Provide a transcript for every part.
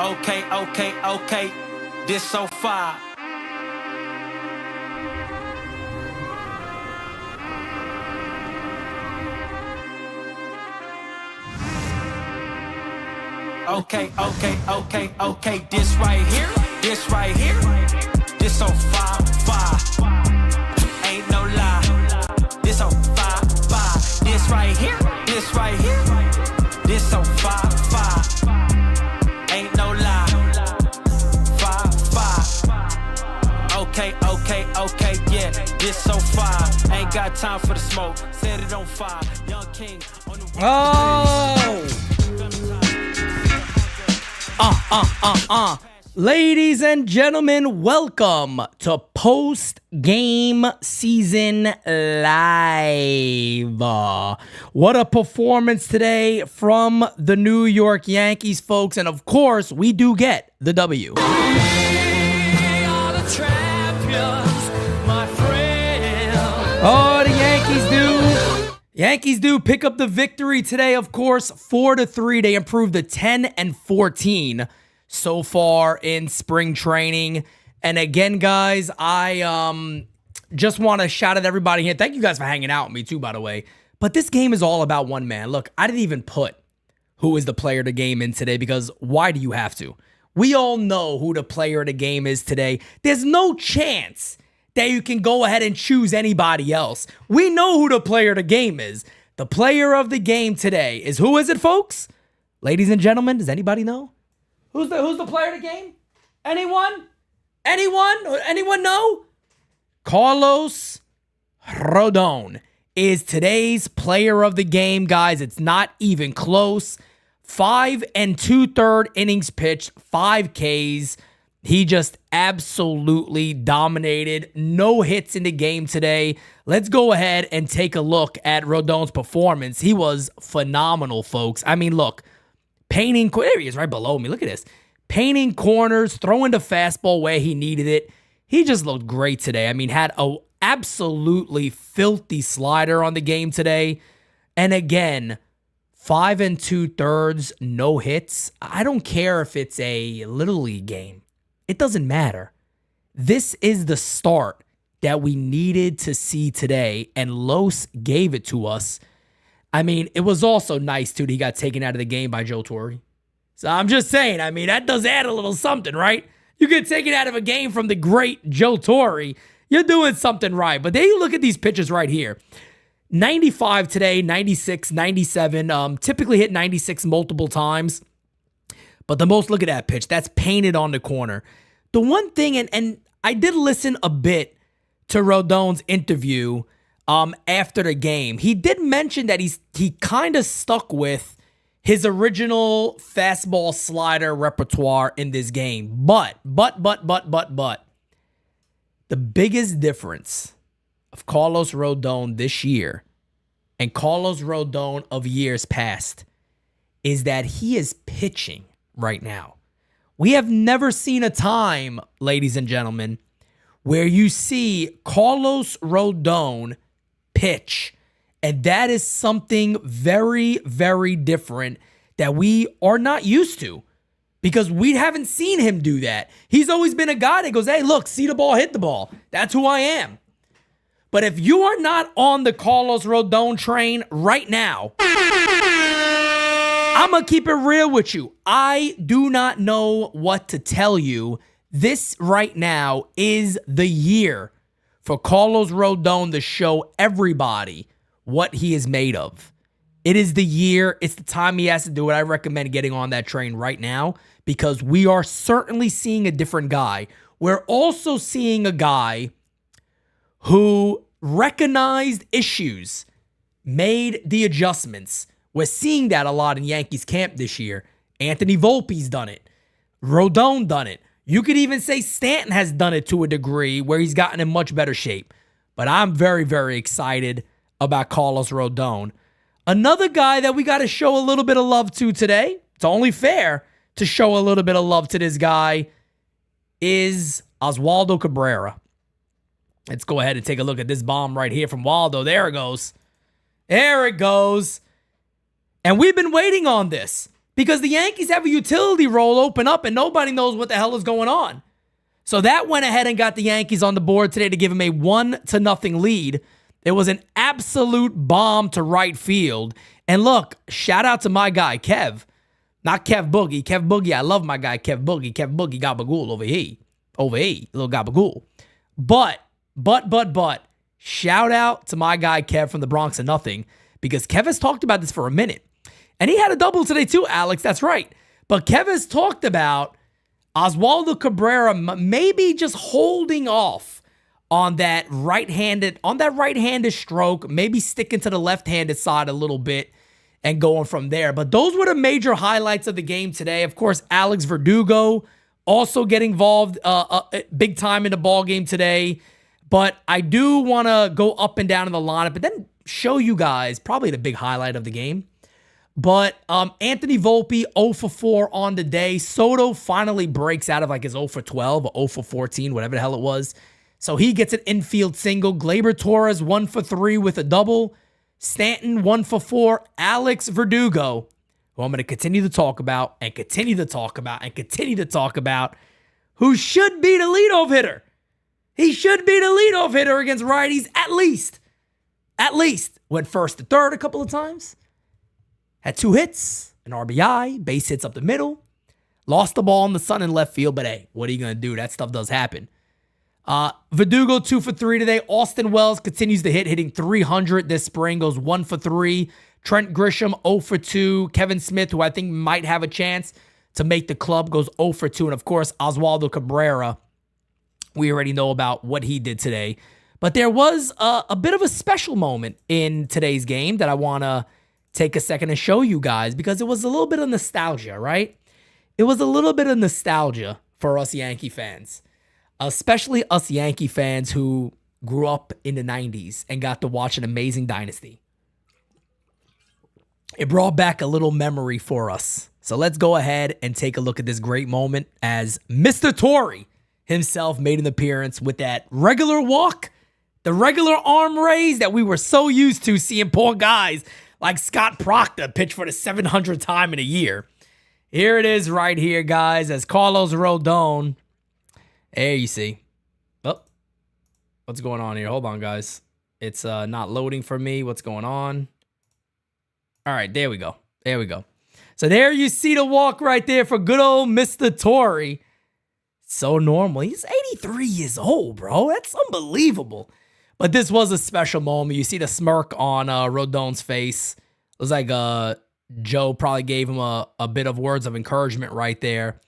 Okay. This so far. Okay. This right here. This so far. Ain't no lie. This so far. This right here. This so far. Ain't no lie. Okay, yeah, this so far. Ain't got time for the smoke. Set it on fire. Young King on the Ladies and gentlemen, welcome to Post GameSZN Live. What a performance today from the New York Yankees, folks. And of course, we do get the W. Oh, the Yankees do pick up the victory today, of course, 4-3. They improved to 10-14 so far in spring training. And again, guys, I just want to shout out everybody here. Thank you guys for hanging out with me too, by the way. But this game is all about one man. Look, I didn't even put who is the player of the game in today because why do you have to? We all know who the player of the game is today. There's no chance that you can go ahead and choose anybody else. We know who the player of the game is. The player of the game today is, who is it, folks? Ladies and gentlemen, does anybody know? Who's the player of the game? Anyone? Anyone know? Carlos Rodon is today's player of the game, guys. It's not even close. 5 2/3 innings pitched, 5 Ks. He just absolutely dominated. No hits in the game today. Let's go ahead and take a look at Rodon's performance. He was phenomenal, folks. I mean, look, painting, there he is right below me. Look at this. Painting corners, throwing the fastball where he needed it. He just looked great today. I mean, had a absolutely filthy slider on the game today. And again, 5 2/3, no hits. I don't care if it's a Little League game. It doesn't matter. This is the start that we needed to see today, and Los gave it to us. I mean, it was also nice, too, that he got taken out of the game by Joe Torre. So I'm just saying, I mean, that does add a little something, right? You get taken out of a game from the great Joe Torre, you're doing something right. But then you look at these pitches right here. 95 today, 96, 97, typically hit 96 multiple times. But the most, look at that pitch. That's painted on the corner. The one thing, and I did listen a bit to Rodon's interview after the game. He did mention that he kind of stuck with his original fastball slider repertoire in this game. But. The biggest difference of Carlos Rodon this year and Carlos Rodon of years past is that he is pitching right now. We have never seen a time, ladies and gentlemen, where you see Carlos Rodon pitch. And that is something very, very different that we are not used to because we haven't seen him do that. He's always been a guy that goes, hey, look, see the ball, hit the ball. That's who I am. But if you are not on the Carlos Rodon train right now, I'm going to keep it real with you. I do not know what to tell you. This right now is the year for Carlos Rodon to show everybody what he is made of. It is the year. It's the time he has to do it. I recommend getting on that train right now because we are certainly seeing a different guy. We're also seeing a guy who recognized issues, made the adjustments. We're seeing that a lot in Yankees camp this year. Anthony Volpe's done it. Rodon done it. You could even say Stanton has done it to a degree where he's gotten in much better shape. But I'm very, very excited about Carlos Rodon. Another guy that we got to show a little bit of love to today, it's only fair to show a little bit of love to this guy, is Oswaldo Cabrera. Let's go ahead and take a look at this bomb right here from Waldo. There it goes. There it goes. And we've been waiting on this. because the Yankees have a utility role open up and nobody knows what the hell is going on. So that went ahead and got the Yankees on the board today to give them a 1-0 lead. It was an absolute bomb to right field. And look, shout out to my guy, Kev. Not Kev Boogie. Kev Boogie, I love my guy, Kev Boogie. Kev Boogie, gabagool over here. Over here, little gabagool. But, shout out to my guy, Kev from the Bronx and Nothing, because Kev has talked about this for a minute. And he had a double today too, Alex. That's right. But Kev has talked about Oswaldo Cabrera maybe just holding off on that right-handed stroke, maybe sticking to the left-handed side a little bit and going from there. But those were the major highlights of the game today. Of course, Alex Verdugo also getting involved big time in the ball game today. But I do want to go up and down in the lineup, but then show you guys probably the big highlight of the game. But Anthony Volpe, 0 for 4 on the day. Soto finally breaks out of like his 0 for 12 or 0 for 14, whatever the hell it was. So he gets an infield single. Gleyber Torres, 1 for 3 with a double. Stanton, 1 for 4. Alex Verdugo, who I'm going to continue to talk about and continue to talk about and continue to talk about, who should be the leadoff hitter. He should be the leadoff hitter against righties at least. At least. Went first to third a couple of times. Had 2 hits, an RBI, base hits up the middle. Lost the ball in the sun in left field, but hey, what are you going to do? That stuff does happen. Verdugo, 2 for 3 today. Austin Wells continues to hitting 300 this spring, goes 1 for 3. Trent Grisham, 0 for 2. Kevin Smith, who I think might have a chance to make the club, goes 0 for 2. And of course, Oswaldo Cabrera, we already know about what he did today. But there was a bit of a special moment in today's game that I want to take a second to show you guys, because it was a little bit of nostalgia, right? It was a little bit of nostalgia for us Yankee fans, especially us Yankee fans who grew up in the 90s and got to watch an amazing dynasty. It brought back a little memory for us. So let's go ahead and take a look at this great moment as Mr. Torre himself made an appearance with that regular walk, the regular arm raise that we were so used to seeing poor guys like Scott Proctor pitch for the 700th time in a year. Here it is right here, guys, as Carlos Rodon. There you see. Oh, what's going on here? Hold on, guys. It's not loading for me. What's going on? All right, there we go. There we go. So there you see the walk right there for good old Mr. Torre. So normal. He's 83 years old, bro. That's unbelievable. But this was a special moment. You see the smirk on Rodon's face. It was like Joe probably gave him a bit of words of encouragement right there.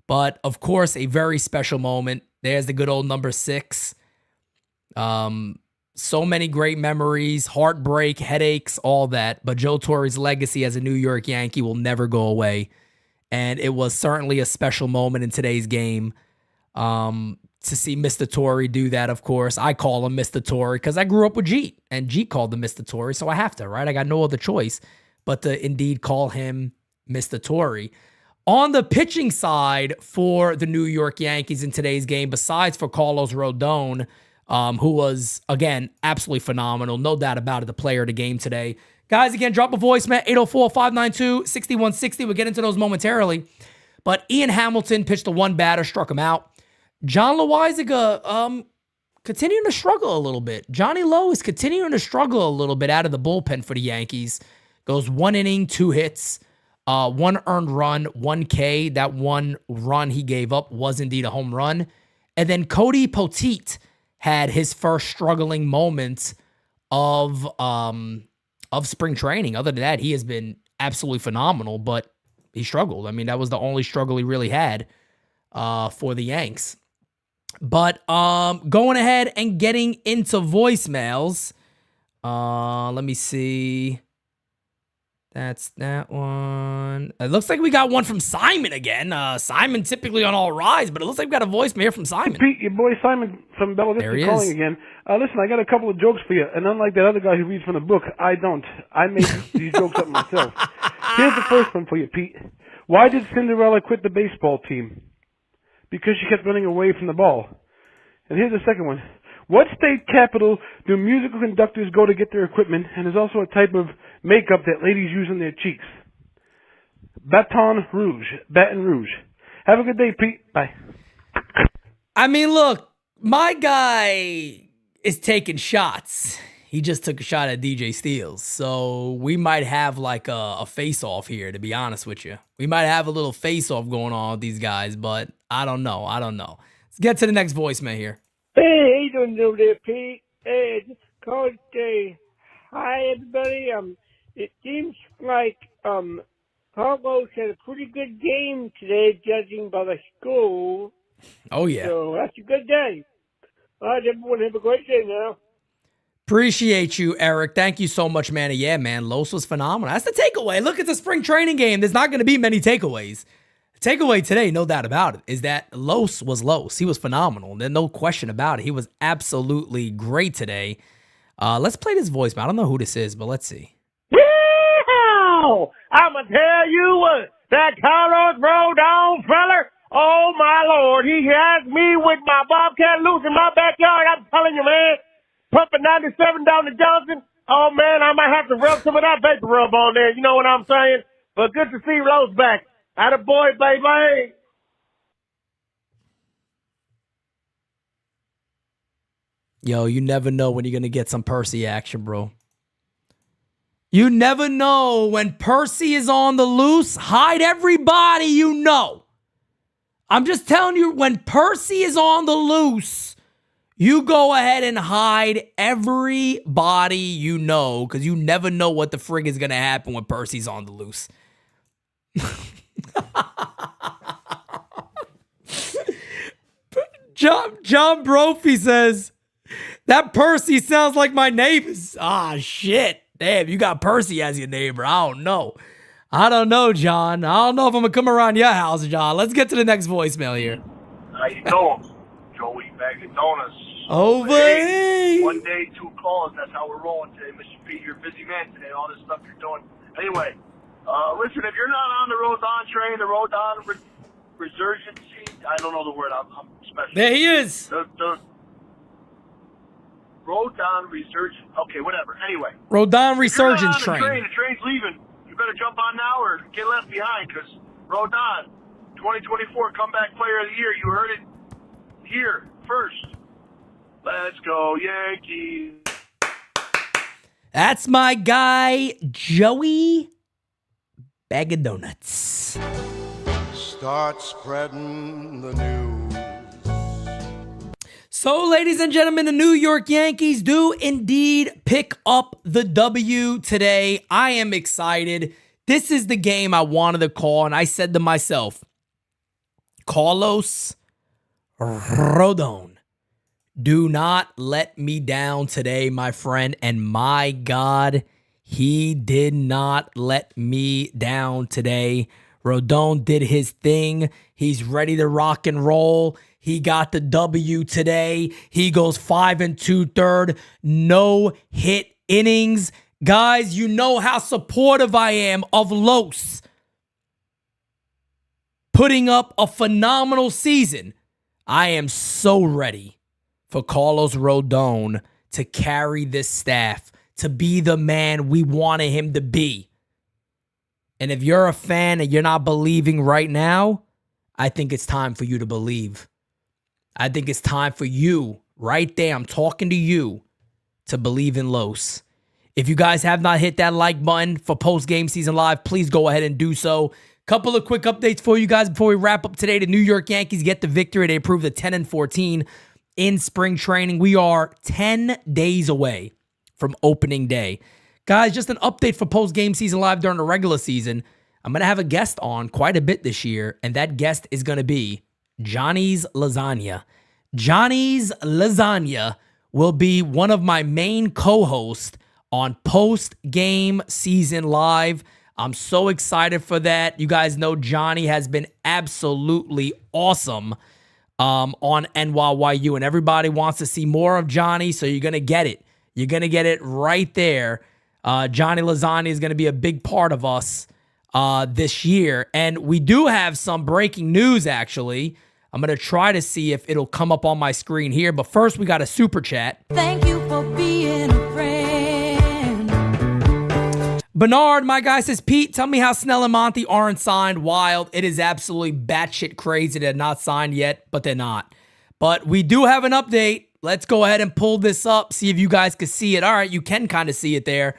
But, of course, a very special moment. There's the good old number 6. So many great memories, heartbreak, headaches, all that. But Joe Torre's legacy as a New York Yankee will never go away. And it was certainly a special moment in today's game. To see Mr. Torre do that, of course. I call him Mr. Torre because I grew up with Jeet, and Jeet called him Mr. Torre, so I have to, right? I got no other choice but to indeed call him Mr. Torre. On the pitching side for the New York Yankees in today's game, besides for Carlos Rodon, who was, again, absolutely phenomenal, no doubt about it, the player of the game today. Guys, again, drop a voicemail, 804-592-6160. We'll get into those momentarily. But Ian Hamilton pitched the one batter, struck him out. John Loizaga continuing to struggle a little bit. Johnny Lowe is continuing to struggle a little bit out of the bullpen for the Yankees. Goes 1 inning, 2 hits, 1 earned run, 1 K. That 1 run he gave up was indeed a home run. And then Cody Poteet had his first struggling moments of spring training. Other than that, he has been absolutely phenomenal, but he struggled. I mean, that was the only struggle he really had for the Yanks. But going ahead and getting into voicemails. Let me see. That's that one. It looks like we got one from Simon again. Simon typically on All Rise, but it looks like we got a voicemail here from Simon. Pete, your boy Simon from Bella Vista calling again. Listen, I got a couple of jokes for you, and unlike that other guy who reads from the book, I don't. I made these jokes up myself. Here's the first one for you, Pete. Why did Cinderella quit the baseball team? Because she kept running away from the ball. And here's the second one. What state capital do musical conductors go to get their equipment, and is also a type of makeup that ladies use on their cheeks? Baton Rouge. Baton Rouge. Have a good day, Pete. Bye. I mean, look, my guy is taking shots. He just took a shot at DJ Steele. So we might have like a face-off here, to be honest with you. We might have a little face-off going on with these guys, but I don't know. Let's get to the next voicemail here. Hey, how you doing over there, Pete? Hey, just called to say hi, everybody. It seems like Carlos had a pretty good game today, judging by the score. Oh, yeah. So that's a good day. All right, everyone, have a great day now. Appreciate you, Eric. Thank you so much, man. Yeah, man, Los was phenomenal. That's the takeaway. Look, it's a spring training game. There's not going to be many takeaways. The takeaway today, no doubt about it, is that Los was Los. He was phenomenal. There's no question about it. He was absolutely great today. Let's play this voicemail. I don't know who this is, but let's see. Yeehaw! I'ma tell you what, that Carlos Rodon feller, oh my Lord, he has me with my Bobcat loose in my backyard. I'm telling you, man. Pumping 97 down to Johnson. Oh, man, I might have to rub some of that vapor rub on there. You know what I'm saying? But good to see Rose back. Attaboy, baby. Yo, you never know when you're going to get some Percy action, bro. You never know when Percy is on the loose. Hide everybody you know. I'm just telling you, when Percy is on the loose, you go ahead and hide everybody you know, because you never know what the frig is going to happen when Percy's on the loose. John Brophy says, that Percy sounds like my neighbors. Ah, shit. Damn, you got Percy as your neighbor. I don't know, John. I don't know if I'm going to come around your house, John. Let's get to the next voicemail here. How you doing? Joey Bag of Donuts. Over hey, 1 day, 2 calls. That's how we're rolling today, Mr. Pete. You're a busy man today. All this stuff you're doing. Anyway, listen, if you're not on the Rodon train, the Rodon resurgency, I don't know the word. I'm special. There he is. The Rodon resurgence. Okay, whatever. Anyway. Rodon resurgence train. The train's leaving. You better jump on now or get left behind, because Rodon, 2024 comeback player of the year. You heard it here first. Let's go, Yankees. That's my guy, Joey Bag of Donuts. Start spreading the news. So, ladies and gentlemen, the New York Yankees do indeed pick up the W today. I am excited. This is the game I wanted to call, and I said to myself, Carlos Rodon, do not let me down today, my friend. And my God, he did not let me down today. Rodon did his thing. He's ready to rock and roll. He got the W today. He goes 5 2/3, no hit innings. Guys, you know how supportive I am of Los putting up a phenomenal season. I am so ready for Carlos Rodon to carry this staff, to be the man we wanted him to be. And if you're a fan and you're not believing right now, I think it's time for you to believe. I think it's time for you, right there, I'm talking to you, to believe in Los. If you guys have not hit that like button for Post GameSZN Live, please go ahead and do so. Couple of quick updates for you guys before we wrap up today. The New York Yankees get the victory. They improved to 10-14 in spring training. We are 10 days away from opening day. Guys, just an update for Post GameSZN Live during the regular season. I'm going to have a guest on quite a bit this year, and that guest is going to be Johnny's Lasagna. Johnny's Lasagna will be one of my main co-hosts on Post GameSZN Live. I'm so excited for that. You guys know Johnny has been absolutely awesome on NYYU, and everybody wants to see more of Johnny, so you're going to get it. You're going to get it right there. Johnny Lasagna is going to be a big part of us this year, and we do have some breaking news, actually. I'm going to try to see if it'll come up on my screen here, but first we got a super chat. Thank you for being a friend. Bernard, my guy, says, Pete, tell me how Snell and Monty aren't signed. Wild. It is absolutely batshit crazy they're not signed yet, but they're not. But we do have an update. Let's go ahead and pull this up, see if you guys can see it. All right, you can kind of see it there.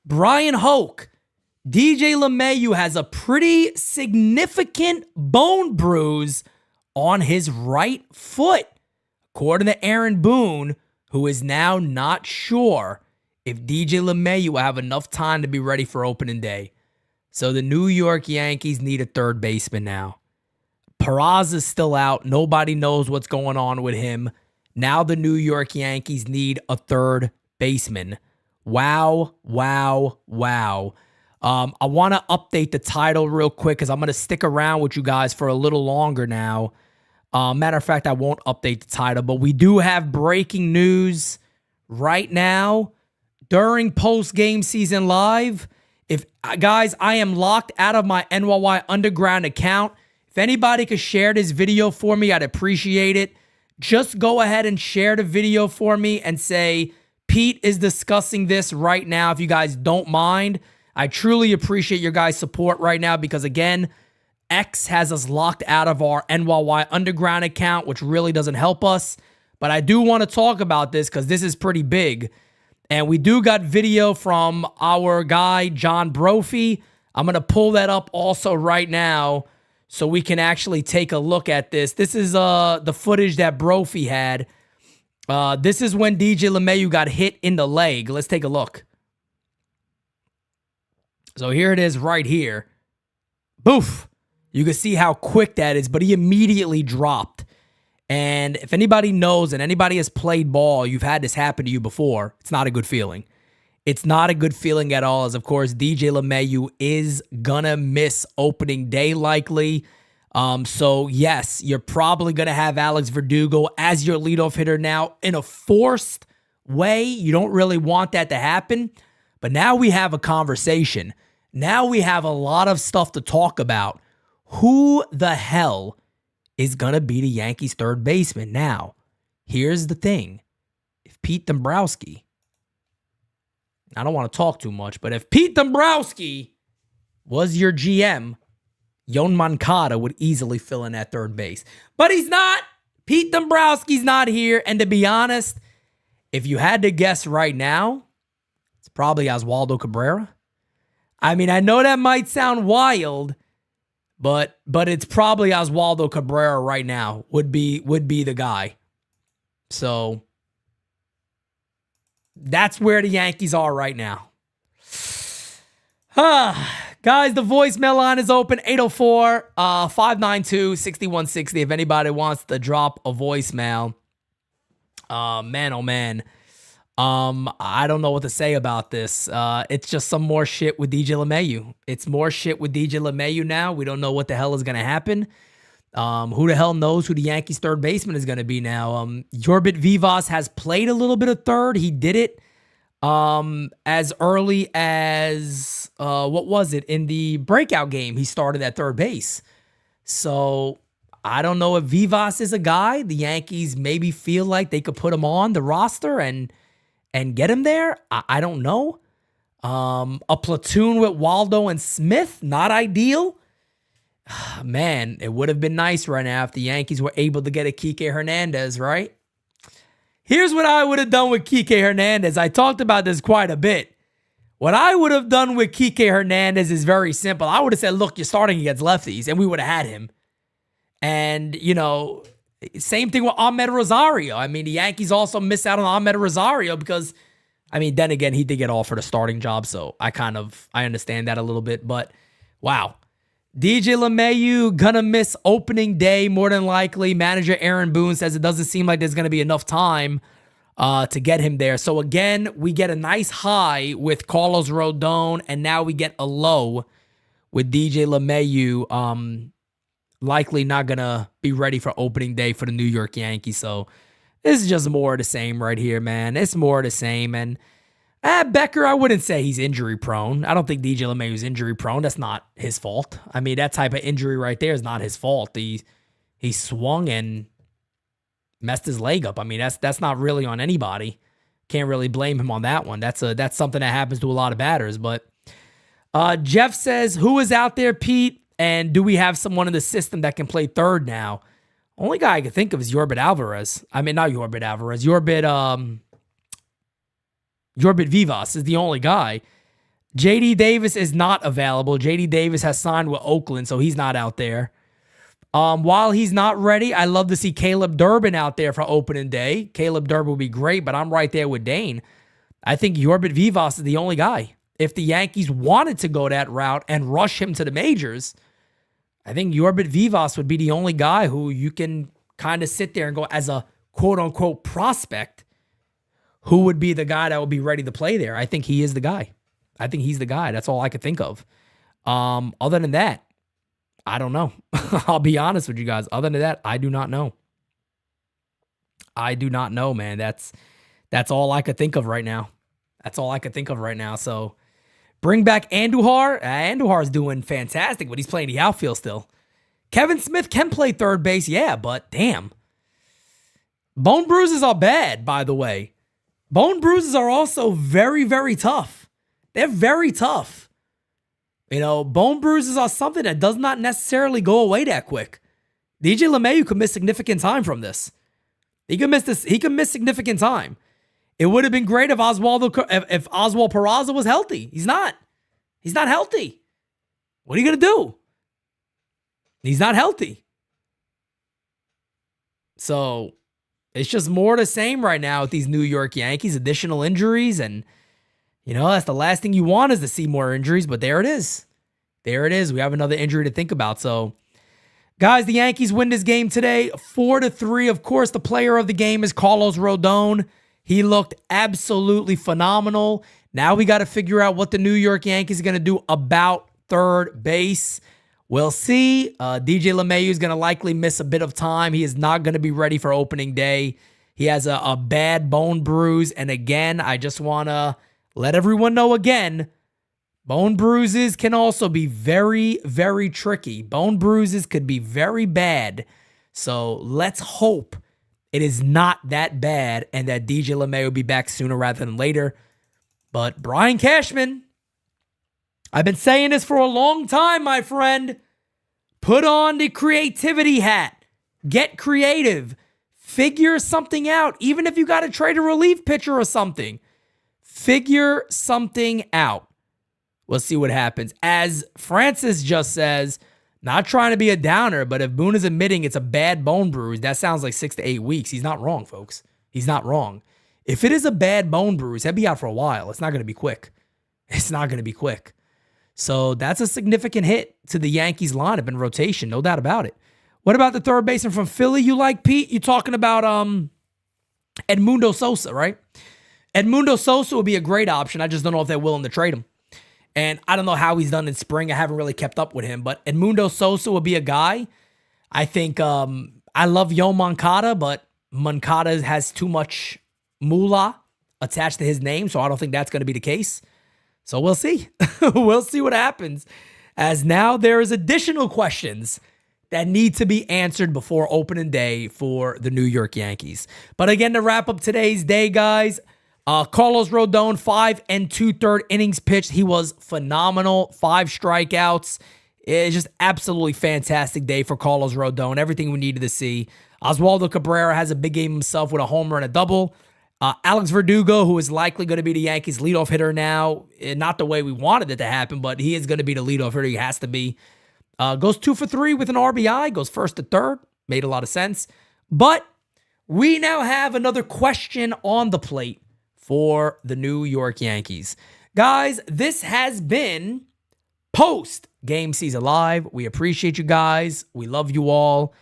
Brian Hoke, DJ LeMahieu has a pretty significant bone bruise on his right foot, according to Aaron Boone, who is now not sure if DJ LeMahieu will have enough time to be ready for opening day. So the New York Yankees need a third baseman now. Peraza is still out. Nobody knows what's going on with him. Now the New York Yankees need a third baseman. Wow, wow, wow. I want to update the title real quick because I'm going to stick around with you guys for a little longer now. Matter of fact, I won't update the title, but we do have breaking news right now during Post GameSZN Live. Guys, I am locked out of my NYY Underground account. If anybody could share this video for me, I'd appreciate it. Just go ahead and share the video for me and say, Pete is discussing this right now, if you guys don't mind. I truly appreciate your guys' support right now because, again, X has us locked out of our NYY Underground account, which really doesn't help us. But I do want to talk about this because this is pretty big. And we do got video from our guy, John Brophy. I'm going to pull that up also right now so we can actually take a look at this. This is the footage that Brophy had. This is when DJ LeMahieu got hit in the leg. Let's take a look. So here it is right here. Boof. You can see how quick that is, but he immediately dropped. And if anybody knows and anybody has played ball, you've had this happen to you before, it's not a good feeling. It's not a good feeling at all, as of course DJ LeMahieu is gonna miss opening day likely. So yes, you're probably gonna have Alex Verdugo as your leadoff hitter now in a forced way. You don't really want that to happen, but now we have a conversation. Now we have a lot of stuff to talk about. Who the hell is going to be the Yankees' third baseman? Now, here's the thing. If Pete Dombrowski, I don't want to talk too much, but if Pete Dombrowski was your GM, Yon Moncada would easily fill in at third base. But he's not. Pete Dombrowski's not here. And to be honest, if you had to guess right now, it's probably Oswaldo Cabrera. I mean, I know that might sound wild, but it's probably Oswaldo Cabrera right now would be the guy. So that's where the Yankees are right now. Guys, the voicemail line is open, 804-592-6160. If anybody wants to drop a voicemail. Man, oh man. I don't know what to say about this. It's just some more shit with DJ LeMahieu. It's more shit with DJ LeMahieu now. We don't know what the hell is going to happen. Who the hell knows who the Yankees' third baseman is going to be now? Yorbit Vivas has played a little bit of third. He did it as early as, what was it? In the breakout game, he started at third base. So I don't know if Vivas is a guy the Yankees maybe feel like they could put him on the roster and get him there. I don't know. A platoon with Waldo and Smith, not ideal. Man, it would have been nice right now if the Yankees were able to get a Kike Hernandez, right? Here's what I would have done with Kike Hernandez. I talked about this quite a bit. What I would have done with Kike Hernandez is very simple. I would have said, look, you're starting against lefties, and we would have had him. And, you know, same thing with Ahmed Rosario. I mean, the Yankees also miss out on Ahmed Rosario because, I mean, then again, he did get offered a starting job, so I understand that a little bit. But, wow. DJ LeMahieu gonna miss opening day more than likely. Manager Aaron Boone says it doesn't seem like there's gonna be enough time to get him there. So again, we get a nice high with Carlos Rodon, and now we get a low with DJ LeMahieu. Likely not gonna be ready for opening day for the New York Yankees. So this is just more of the same right here, man. It's more of the same. And Becker, I wouldn't say he's injury prone. I don't think DJ LeMahieu is injury prone. That's not his fault. I mean, that type of injury right there is not his fault. He swung and messed his leg up. I mean, that's not really on anybody. Can't really blame him on that one. That's something that happens to a lot of batters. But Jeff says, who is out there, Pete? And do we have someone in the system that can play third now? Only guy I can think of is Yorbit Alvarez. I mean, not Yorbit Alvarez. Yorbit Vivas is the only guy. J.D. Davis is not available. J.D. Davis has signed with Oakland, so he's not out there. While he's not ready, I love to see Caleb Durbin out there for opening day. Caleb Durbin would be great, but I'm right there with Dane. I think Yorbit Vivas is the only guy. If the Yankees wanted to go that route and rush him to the majors, I think Yorbit Vivas would be the only guy who you can kind of sit there and go as a quote-unquote prospect, who would be the guy that would be ready to play there. I think he is the guy. I think he's the guy. That's all I could think of. Other than that, I don't know. I'll be honest with you guys. Other than that, I do not know. I do not know, man. That's all I could think of right now. That's all I could think of right now. So bring back Andujar. Andujar's doing fantastic, but he's playing the outfield still. Kevin Smith can play third base, yeah, but damn. Bone bruises are bad, by the way. Bone bruises are also very, very tough. They're very tough. You know, bone bruises are something that does not necessarily go away that quick. DJ LeMahieu could miss significant time from this. He could miss significant time. It would have been great if Oswald Peraza was healthy. He's not. He's not healthy. What are you going to do? He's not healthy. So it's just more the same right now with these New York Yankees. Additional injuries, and you know, that's the last thing you want is to see more injuries, but there it is. There it is. We have another injury to think about. So, guys, the Yankees win this game today 4-3. Of course, the player of the game is Carlos Rodon. He looked absolutely phenomenal. Now we got to figure out what the New York Yankees are going to do about third base. We'll see. DJ LeMahieu is going to likely miss a bit of time. He is not going to be ready for opening day. He has a bad bone bruise. And again, I just want to let everyone know again, bone bruises can also be very, very tricky. Bone bruises could be very bad. So let's hope it is not that bad and that DJ LeMahieu will be back sooner rather than later. But Brian Cashman, I've been saying this for a long time, my friend. Put on the creativity hat. Get creative. Figure something out. Even if you got to trade a relief pitcher or something. Figure something out. We'll see what happens. As Francis just says, not trying to be a downer, but if Boone is admitting it's a bad bone bruise, that sounds like 6 to 8 weeks. He's not wrong, folks. He's not wrong. If it is a bad bone bruise, he'll be out for a while. It's not going to be quick. It's not going to be quick. So that's a significant hit to the Yankees lineup in rotation, no doubt about it. What about the third baseman from Philly you like, Pete? You're talking about Edmundo Sosa, right? Edmundo Sosa would be a great option. I just don't know if they're willing to trade him. And I don't know how he's done in spring. I haven't really kept up with him. But Edmundo Sosa would be a guy. I think I love Yo Moncada, but Moncada has too much moolah attached to his name, so I don't think that's going to be the case. So we'll see. We'll see what happens. As now there is additional questions that need to be answered before opening day for the New York Yankees. But again, to wrap up today's day, guys, Carlos Rodon, 5 2/3 innings pitched. He was phenomenal. 5 strikeouts. It's just absolutely fantastic day for Carlos Rodon. Everything we needed to see. Oswaldo Cabrera has a big game himself with a homer and a double. Alex Verdugo, who is likely going to be the Yankees' leadoff hitter now. Not the way we wanted it to happen, but he is going to be the leadoff hitter. He has to be. Goes 2 for 3 with an RBI. Goes 1st to 3rd. Made a lot of sense. But we now have another question on the plate for the New York Yankees. Guys, this has been Post GameSZN Live. We appreciate you guys. We love you all.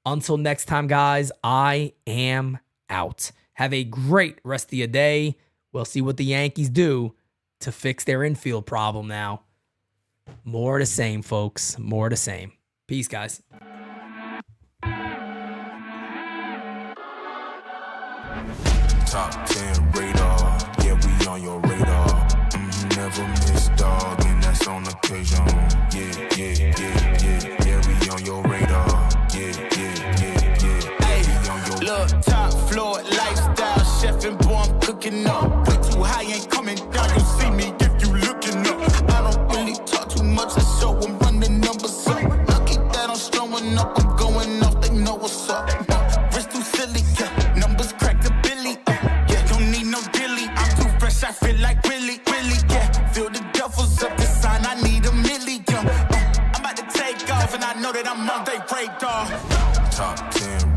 Until next time, guys, I am out. Have a great rest of your day. We'll see what the Yankees do to fix their infield problem now. More of the same, folks. More of the same. Peace, guys. Top 10 radar, yeah, we on your radar. Never miss, dog, and that's on occasion. Yeah, we on your radar. Yeah. Hey, look, top floor, lifestyle, chef and boy, I'm cooking up. Way too high, ain't coming down, you see me if you looking up. I don't really talk. I'm on they radar. Top 10